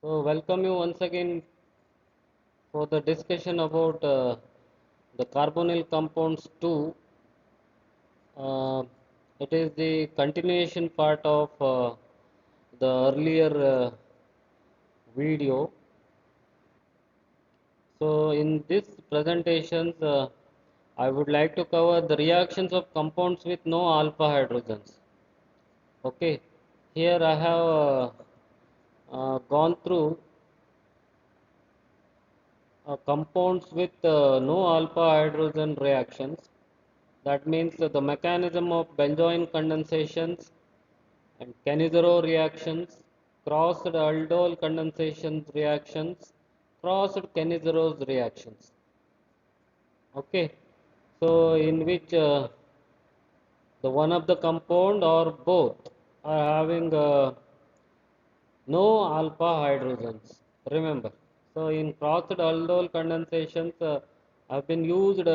So, welcome you once again for the discussion about the carbonyl compounds 2. Uh, it is the continuation part of the earlier video. So, in this presentations, I would like to cover the reactions of compounds with no alpha hydrogens. Okay, here I have gone through compounds with no alpha hydrogen reactions. That means the mechanism of benzoin condensations and Cannizzaro reactions, crossed aldol condensation reactions, crossed Cannizzaro reactions. Okay, so in which the one of the compound or both are having no alpha hydrogens. Remember, so in crossed aldol condensations have been used.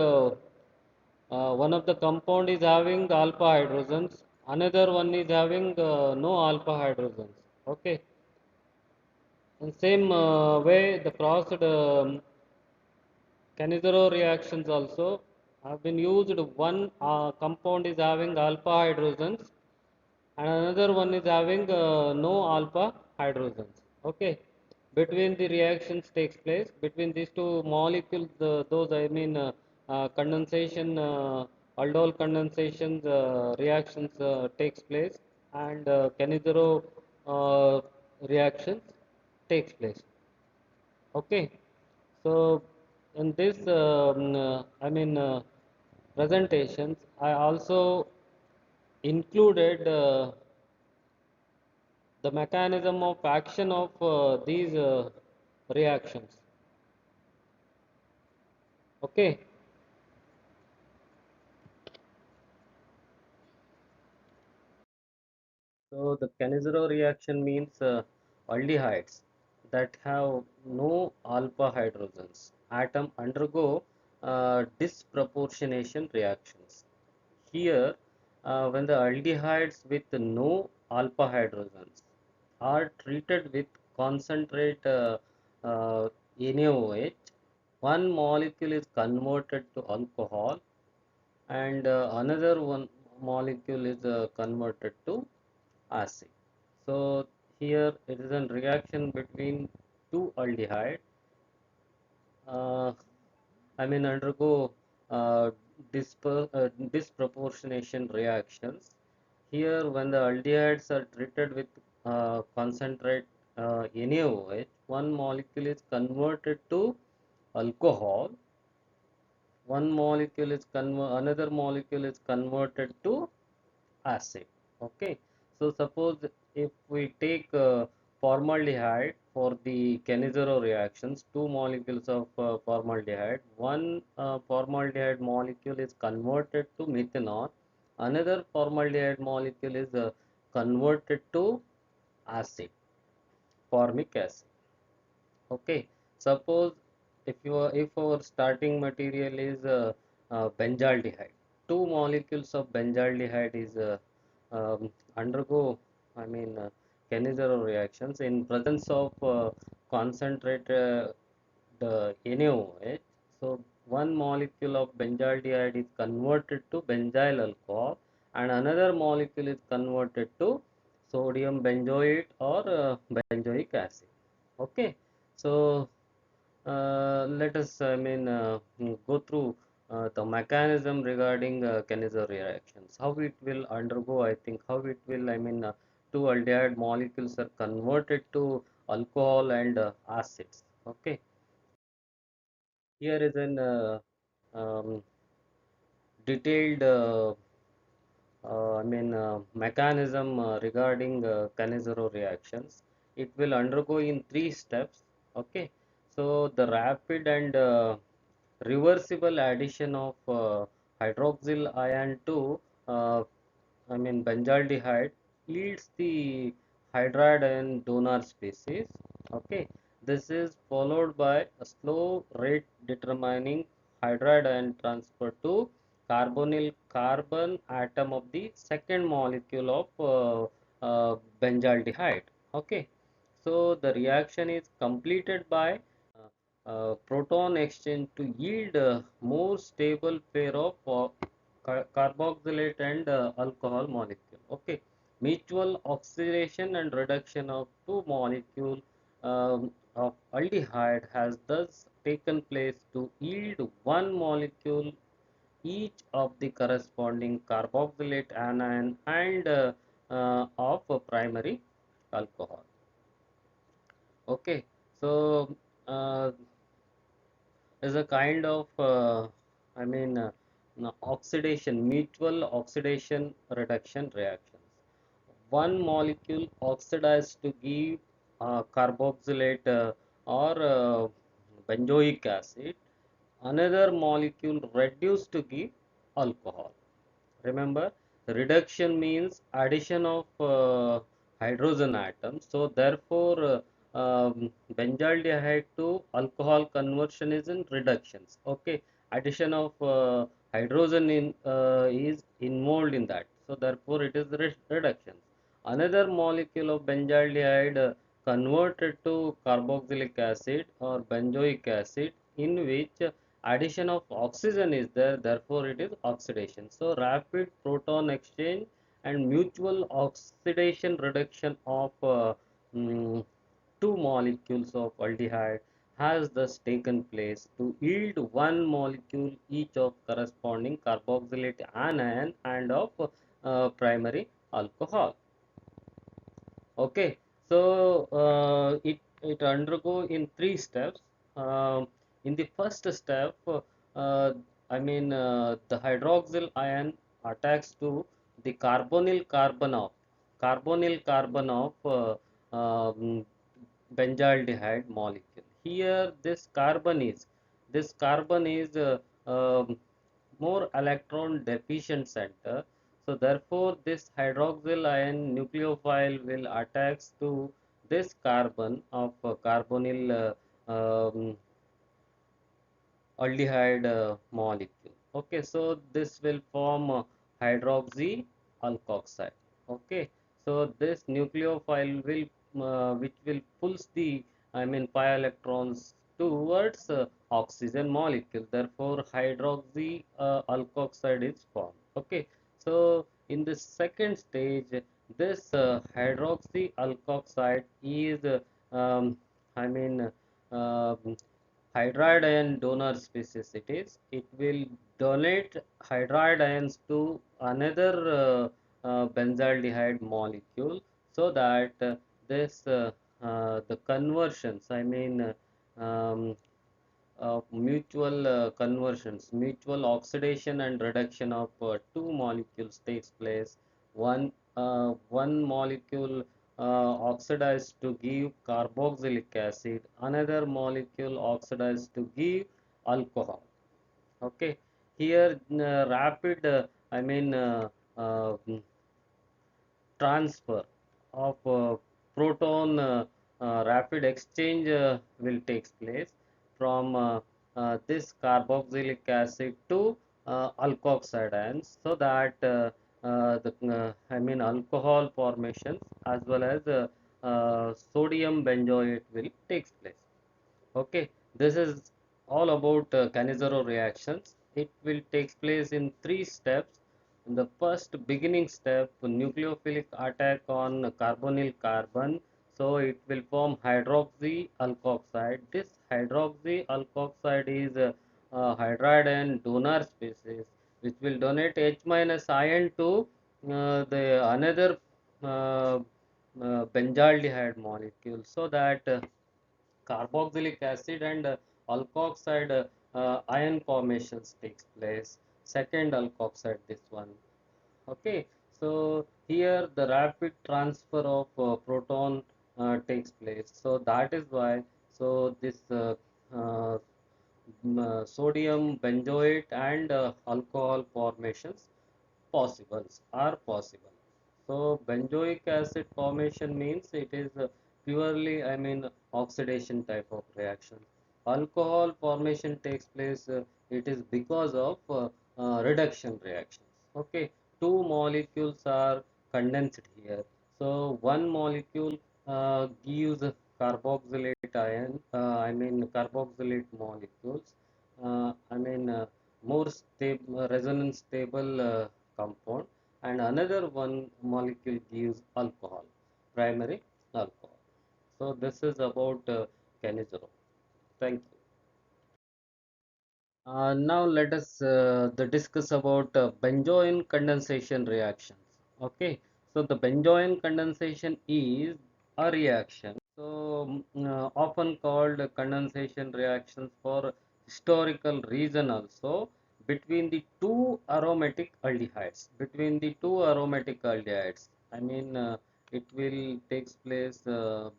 One of the compound is having alpha hydrogens, another one is having no alpha hydrogens. Okay, in same way the crossed Cannizzaro reactions also have been used. One compound is having alpha hydrogens and another one is having no alpha hydrogens. Okay, between the reactions takes place between these two molecules. Those I mean condensation, aldol condensations reactions takes place, and Cannizzaro uh, reactions takes place. Okay, so in this presentations I also included the mechanism of action of these reactions. Okay, so the Cannizzaro reaction means aldehydes that have no alpha hydrogens atom undergo disproportionation reactions. Here, when the aldehydes with no alpha hydrogens are treated with concentrate NaOH, one molecule is converted to alcohol and another one molecule is converted to acid. So here it is a reaction between two aldehyde. Uh, undergo uh, disproportionation reactions. Here, when the aldehydes are treated with concentrate NaOH, one molecule is converted to alcohol, another molecule is converted to acid. Okay, so suppose if we take formaldehyde for the Cannizzaro reactions, two molecules of formaldehyde, one formaldehyde molecule is converted to methanol, another formaldehyde molecule is converted to acid, formic acid. Okay, suppose if our starting material is benzaldehyde, two molecules of benzaldehyde is undergo I mean Cannizzaro reactions in presence of concentrated the NaOH. So one molecule of benzaldehyde is converted to benzyl alcohol and another molecule is converted to sodium benzoate or benzoic acid. Okay, so let us go through the mechanism regarding Cannizzaro reactions. How it will undergo, I think, how it will, two aldehyde molecules are converted to alcohol and acids. Okay, here is an um, detailed mechanism regarding Cannizzaro reactions. It will undergo in three steps. Okay, so the rapid and reversible addition of hydroxyl ion to uh, benzaldehyde yields the hydride ion donor species. Okay, this is followed by a slow rate determining hydride ion transfer to carbonyl carbon atom of the second molecule of benzaldehyde. Okay, So the reaction is completed by proton exchange to yield a more stable pair of carboxylate and alcohol molecule. Okay, mutual oxidation and reduction of two molecule of aldehyde has thus taken place to yield one molecule each of the corresponding carboxylate anion and of a primary alcohol. Okay, so is a kind of oxidation, mutual oxidation reduction reactions. One molecule oxidized to give carboxylate or benzoic acid, another molecule reduced to give alcohol. Remember, reduction means addition of hydrogen atoms. So therefore, benzaldehyde to alcohol conversion is in reductions. Okay, addition of hydrogen is involved in that. So therefore, it is reduction. Another molecule of benzaldehyde converted to carboxylic acid or benzoic acid, in which addition of oxygen is there, therefore it is oxidation. So rapid proton exchange and mutual oxidation reduction of mm, two molecules of aldehyde has thus taken place to yield one molecule each of corresponding carboxylate anion and of primary alcohol. Okay, so it undergo in three steps. In the first step, the hydroxyl ion attacks to the carbonyl carbon of benzaldehyde molecule. Here, this carbon is more electron deficient center. So therefore, this hydroxyl ion nucleophile will attach to this carbon of carbonyl aldehyde molecule. Okay, so this will form hydroxy alkoxide. Okay, so this nucleophile will which will pulls the pi electrons towards oxygen molecule. Therefore, hydroxy alkoxide is formed. Okay, so in the second stage, this hydroxy alkoxide is I mean. Uh, hydride ion donor species it will donate hydride ions to another benzaldehyde molecule, so that this the conversions um, mutual conversions, mutual oxidation and reduction of two molecules takes place. One molecule oxidized to give carboxylic acid, another molecule oxidized to give alcohol. Okay, here rapid uh, transfer of proton rapid exchange will take place from this carboxylic acid to alkoxide ions, so that alcohol formation as well as sodium benzoate will take place. Okay, this is all about Cannizzaro reactions. It will take place in three steps. In the first beginning step, nucleophilic attack on carbonyl carbon. So it will form hydroxy alkoxide. This hydroxy alkoxide is hydride ion donor species, which will donate H minus ion to the another uh, benzaldehyde molecule, so that carboxylic acid and alkoxide ion formations takes place. Second alkoxide, this one. Okay, so here the rapid transfer of proton takes place. So that is why, so this sodium benzoate and alcohol formations are possible. So benzoic acid formation means it is purely, oxidation type of reaction. Alcohol formation takes place, it is because of reduction reactions. Okay, two molecules are condensed here. So one molecule gives carboxylate ion, carboxylate molecules, more stable, resonance stable compound, and another one molecule gives alcohol, primary alcohol. So this is about Cannizzaro. Thank you. Now let us discuss about benzoin condensation reactions. Okay, so the benzoin condensation is a reaction, so often called condensation reactions for historical reason also, between the two aromatic aldehydes. Between the two aromatic aldehydes, it will takes place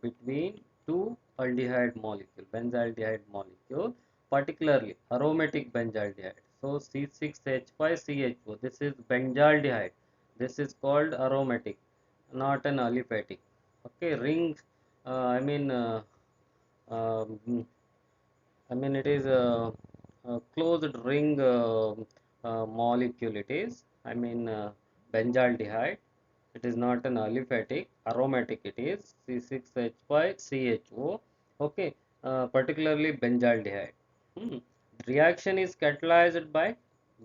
between two aldehyde molecule, benzaldehyde molecule, particularly aromatic benzaldehyde. So C6H5CHO, this is benzaldehyde. This is called aromatic, not an aliphatic. Okay, rings. I mean, um, it is a closed ring molecule. It is. Benzaldehyde. It is not an aliphatic. Aromatic. It is C6H5CHO. Okay, particularly benzaldehyde. Hmm. Reaction is catalyzed by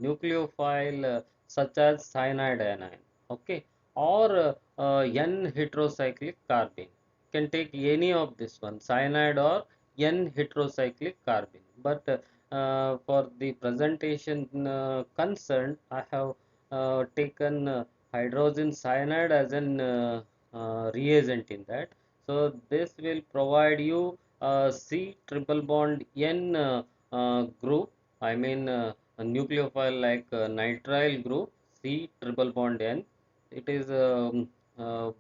nucleophile such as cyanide anion. Okay, or N heterocyclic carbene. Can take any of this one, cyanide or N heterocyclic carbene. But for the presentation concerned, I have taken hydrogen cyanide as an reagent in that. So this will provide you C triple bond N group. A nucleophile like nitrile group, C triple bond N. It is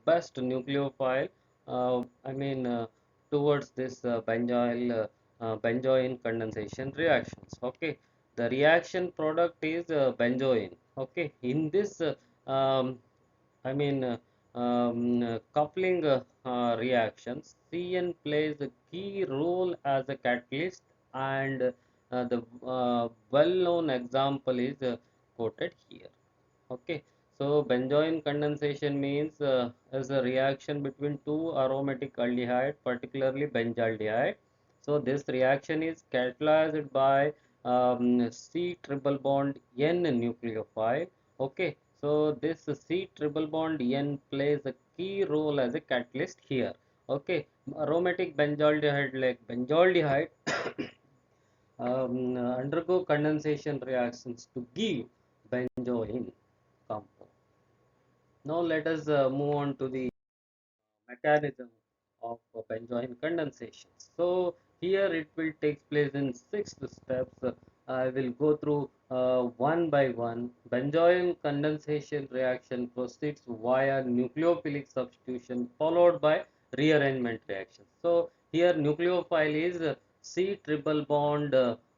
best nucleophile. I mean towards this benzoin condensation reactions. Okay, the reaction product is benzoin. Okay, in this um, coupling reactions, CN plays a key role as a catalyst, and the well-known example is quoted here. Okay, so benzoin condensation means is a reaction between two aromatic aldehyde, particularly benzaldehyde. So this reaction is catalyzed by C triple bond N nucleophile. Okay, so this C triple bond N plays a key role as a catalyst here. Okay, aromatic benzaldehyde like benzaldehyde undergo condensation reactions to give benzoin compound. Now let us move on to the mechanism of benzoin condensation. So here it will take place in 6 steps. I will go through one by one. Benzoin condensation reaction proceeds via nucleophilic substitution followed by rearrangement reaction. So here nucleophile is C triple bond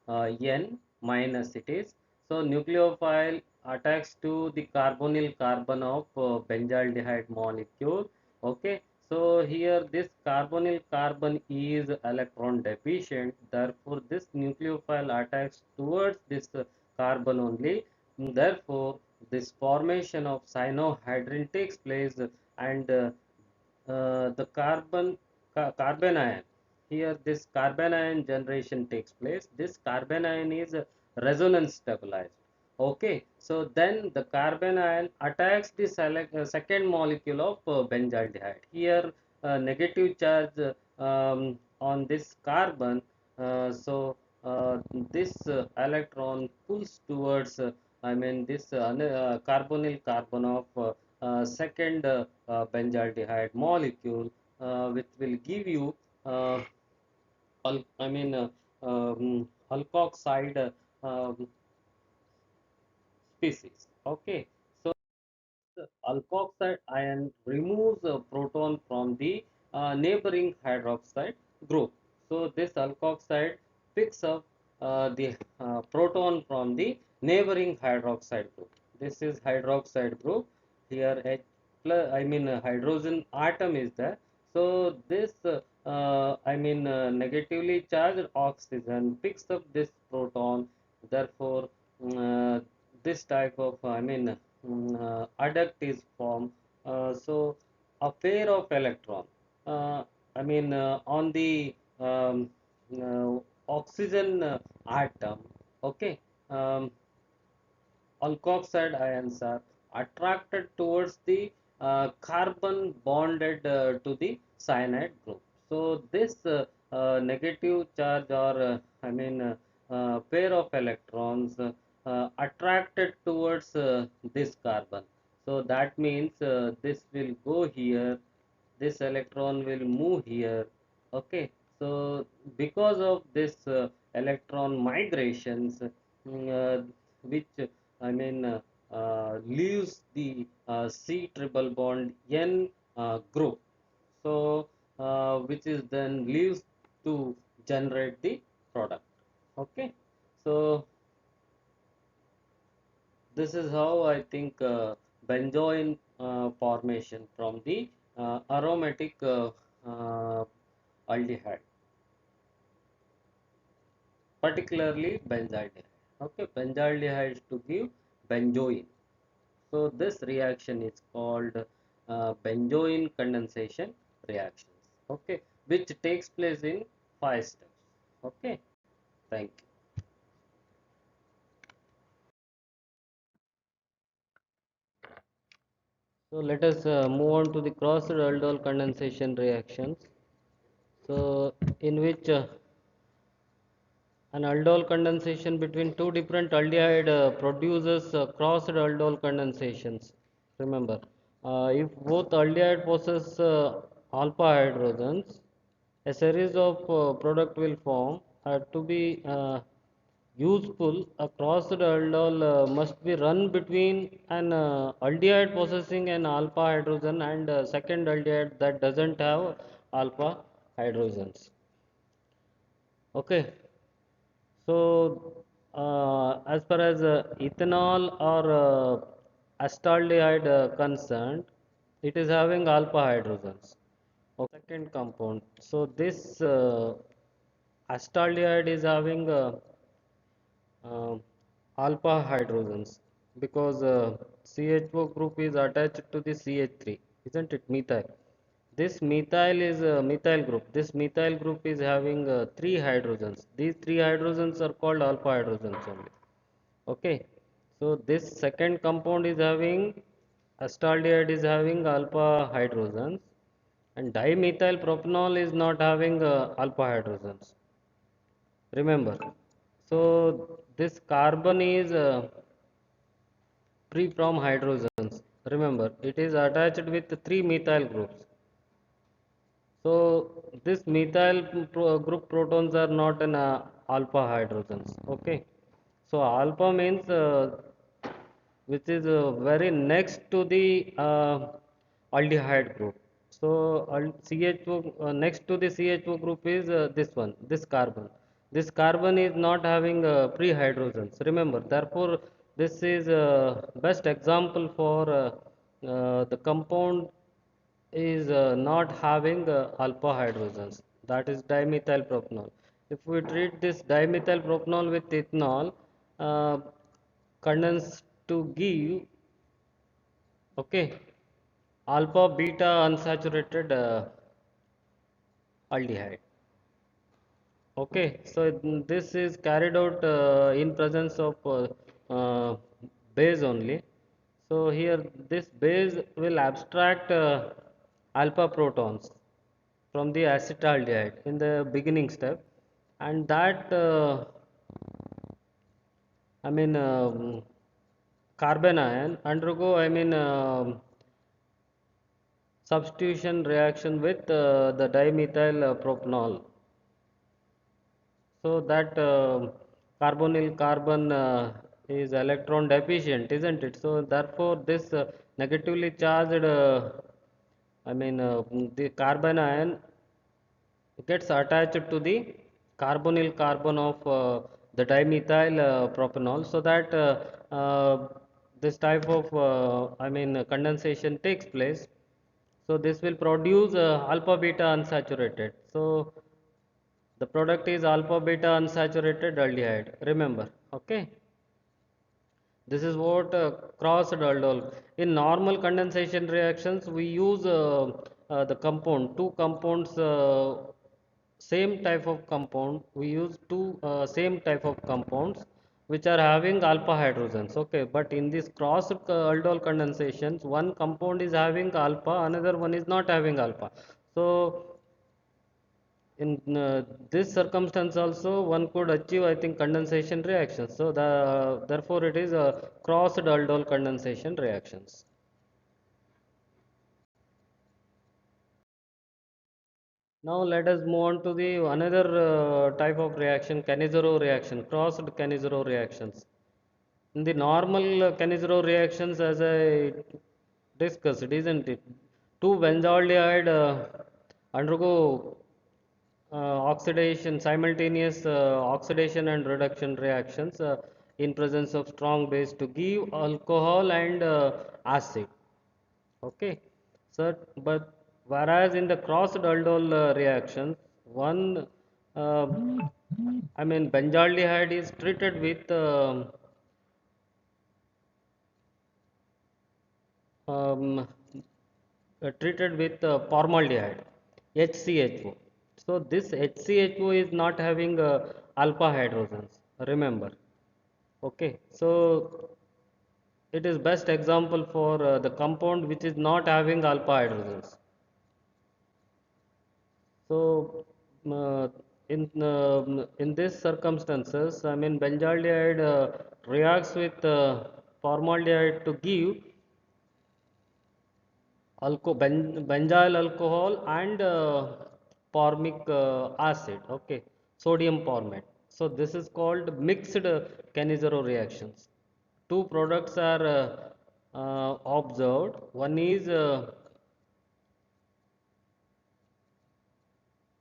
N minus it is. So nucleophile attacks to the carbonyl carbon of benzaldehyde molecule. Okay, so here this carbonyl carbon is electron deficient, therefore this nucleophile attacks towards this carbon only. Therefore this formation of cyanohydrin takes place, and the carbon ion, here this carbon ion generation takes place. This carbon ion is resonance stabilized. Okay, so then the carbon ion attacks the second molecule of benzaldehyde. Here negative charge on this carbon, so this electron pulls towards this carbonyl carbon of second benzaldehyde molecule, which will give you uh, al- I mean alkoxide species. Okay, so the alkoxide ion removes a proton from the neighboring hydroxide group. So this alkoxide picks up the proton from the neighboring hydroxide group. This is hydroxide group. Here H plus, hydrogen atom is there. So this negatively charged oxygen picks up this proton. Therefore, this type of adduct is formed. So a pair of electron. I mean, on the oxygen atom, okay, um, alkoxide ions are attracted towards the carbon bonded to the cyanide group. So this negative charge or pair of electrons attracted towards this carbon. So that means this will go here, this electron will move here. Okay, so because of this electron migrations, which leaves the C triple bond N group. So, which is then leaves to generate the product. Okay, so this is how I think benzoin formation from the aromatic aldehyde, particularly benzaldehyde. Okay, benzaldehyde to give benzoin. So this reaction is called benzoin condensation reactions. Okay, which takes place in 5 steps. Okay, thank you. So let us move on to the crossed aldol condensation reactions. So in which an aldol condensation between two different aldehyde produces crossed aldol condensations. Remember, if both aldehyde possess alpha hydrogens, a series of product will form. To be useful, a crossed aldol must be run between an aldehyde possessing an alpha hydrogen and second aldehyde that doesn't have alpha hydrogens. Okay, so as far as ethanol or acetaldehyde concerned, it is having alpha hydrogens. Okay, second compound. So this acetaldehyde is having uh, alpha hydrogens because CHO group is attached to the CH3, isn't it? Methyl. This methyl is a methyl group. This methyl group is having three hydrogens. These three hydrogens are called alpha hydrogens only. Okay. So this second compound is having acetaldehyde is having alpha hydrogens, and dimethyl propanol is not having alpha hydrogens. Remember. So this carbon is free from hydrogens. Remember, it is attached with three methyl groups. So this group protons are not an alpha hydrogens. Okay. So alpha means which is very next to the aldehyde group. So CHO next to the CHO group is this one, this carbon. This carbon is not having free hydrogens. Remember, therefore, this is best example for the compound is not having alpha hydrogens. That is dimethyl propanol. If we treat this dimethyl propanol with ethanol, uh, condense to give, okay, alpha beta unsaturated aldehyde. Okay, so this is carried out in presence of uh, base only. So here this base will abstract alpha protons from the acetaldehyde in the beginning step, and that I mean carbon ion undergo substitution reaction with the dimethyl propanol, so that carbonyl carbon is electron deficient, isn't it? So therefore this negatively charged the carbon ion gets attached to the carbonyl carbon of the dimethyl propanol, so that this type of condensation takes place. So this will produce alpha beta unsaturated. So the product is alpha beta unsaturated aldehyde. Remember, okay. This is what crossed aldol. In normal condensation reactions, we use the compound, two compounds, same type of compound, we use two same type of compounds which are having alpha hydrogens. Okay, but in this crossed aldol condensations, one compound is having alpha, another one is not having alpha. So in this circumstance also one could achieve, I think, condensation reactions. So therefore it is a crossed aldol condensation reactions. Now let us move on to the another type of reaction, Cannizzaro reaction, crossed Cannizzaro reactions. In the normal Cannizzaro reactions, as I discussed, isn't it? Two benzaldehyde undergo oxidation, simultaneous oxidation and reduction reactions in presence of strong base to give alcohol and acid. Okay, so but whereas in the crossed aldol reactions, one uh, I mean benzaldehyde is treated with um, formaldehyde, HCHO. So this HCHO is not having alpha hydrogens. Remember, okay. So it is best example for the compound which is not having alpha hydrogens. So, in these circumstances, I mean, benzaldehyde reacts with formaldehyde to give benzyl alcohol and formic acid. Okay, sodium formate. So this is called mixed Cannizzaro reactions. Two products are observed. One is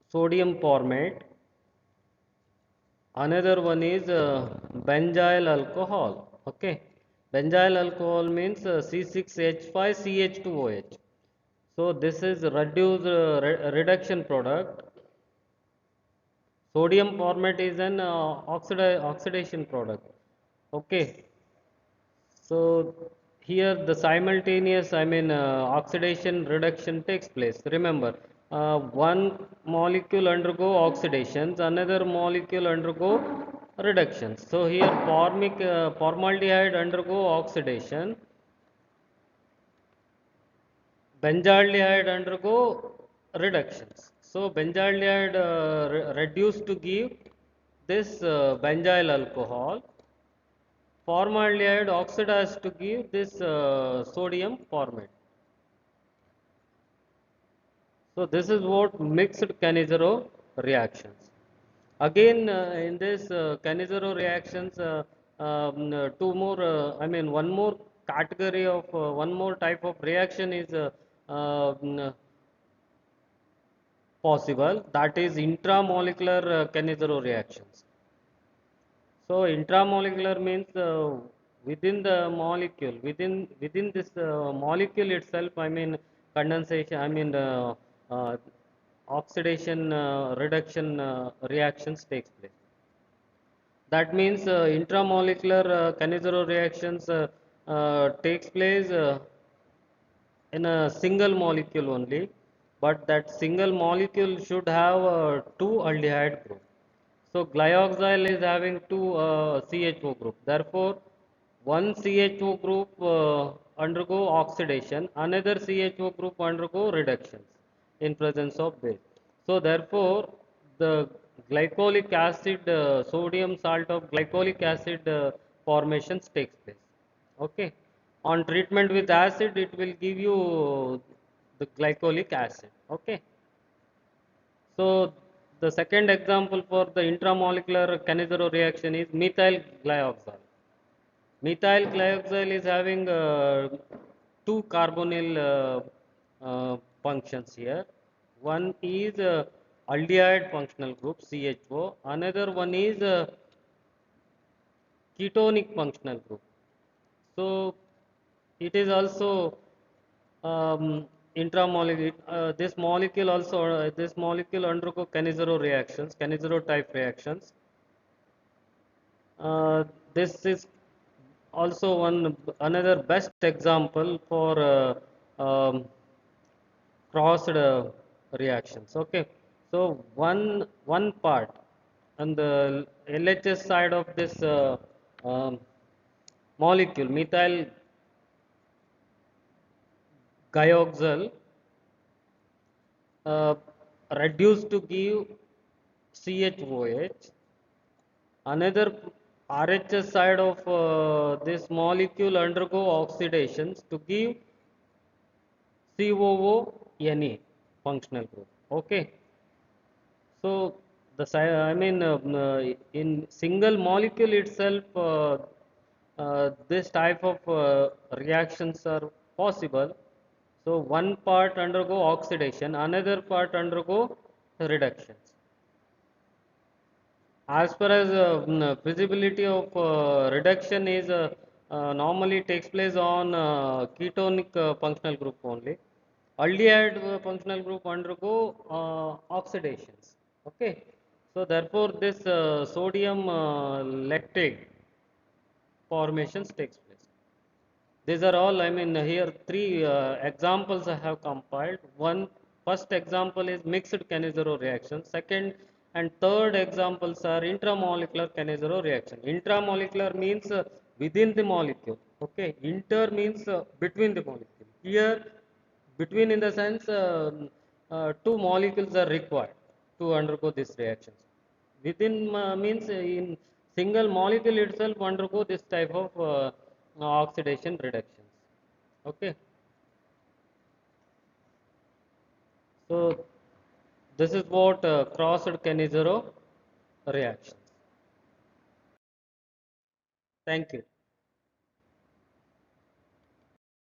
sodium formate. Another one is benzyl alcohol. Okay, benzyl alcohol means C6H5CH2OH. So this is reduced reduction product. Sodium formate is an oxidation product. Okay, so here the simultaneous, I mean, oxidation reduction takes place. Remember, one molecule undergo oxidations, another molecule undergo reductions. So here formaldehyde undergo oxidation, benzaldehyde undergo reductions. So benzaldehyde reduced to give this benzyl alcohol. Formaldehyde oxidized to give this sodium formate. So this is what mixed Cannizzaro reactions. Again, in this Cannizzaro reactions, two more, I mean, one more category of, one more type of reaction is possible. That is intramolecular Cannizzaro reactions. So intramolecular means within the molecule, within this molecule itself. I mean condensation. I mean uh, oxidation reduction reactions takes place. That means intramolecular Cannizzaro reactions takes place in a single molecule only, but that single molecule should have two aldehyde group. So glyoxyl is having two CHO group. Therefore, one CHO group undergo oxidation, another CHO group undergo reductions in presence of base. So therefore, the glycolic acid, sodium salt of glycolic acid formations takes place. Okay. On treatment with acid, it will give you the glycolic acid. Okay. So the second example for the intramolecular Cannizzaro reaction is methyl glyoxal. Methyl glyoxal is having two carbonyl functions here. One is aldehyde functional group CHO. Another one is ketonic functional group. So it is also intramolecular. This molecule undergo Cannizzaro reactions, Cannizzaro type reactions. This is also one another best example for crossed reactions. Okay, so one part on the LHS side of this um, molecule, methyl gioxal, uh, reduced to give CHOH. Another RHS side of this molecule undergo oxidations to give COONA functional group. Okay, so in single molecule itself, this type of reactions are possible. So one part undergo oxidation, another part undergo reductions. As far as feasibility of reduction is normally takes place on ketonic functional group only. Aldehyde functional group undergo oxidations. Okay, so therefore this sodium lactate formations takes place. These are all, here three examples I have compiled. First example is mixed Cannizzaro reaction. Second and third examples are intramolecular Cannizzaro reaction. Intramolecular means within the molecule. Okay, inter means between the molecule. Here, between in the sense two molecules are required to undergo these reactions. Within means in single molecule itself undergo this type of oxidation reductions. Okay, so this is what crossed Cannizzaro reactions. Thank you.